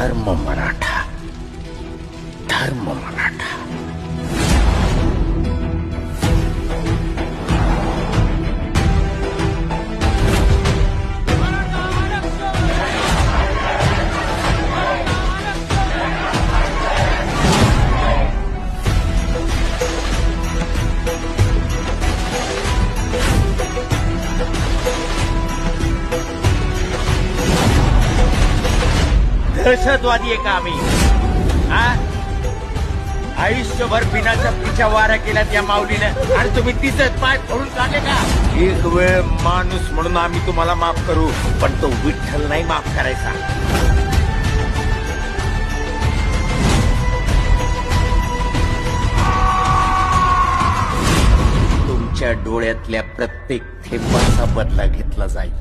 धर्म मराठा, धर्म मराठा. दहशतवादी आहे का आम्ही? आयुष्यभर बिनाच्या पिछा वारा केल्यात या माऊलीनं आणि तुम्ही तिचंच पाय फोडून काढले का? एक वेळ माणूस म्हणून आम्ही तुम्हाला माफ करू, पण तो विठ्ठल नाही माफ करायचा. तुमच्या डोळ्यातल्या प्रत्येक थेंबाचा बदला घेतला जाईल.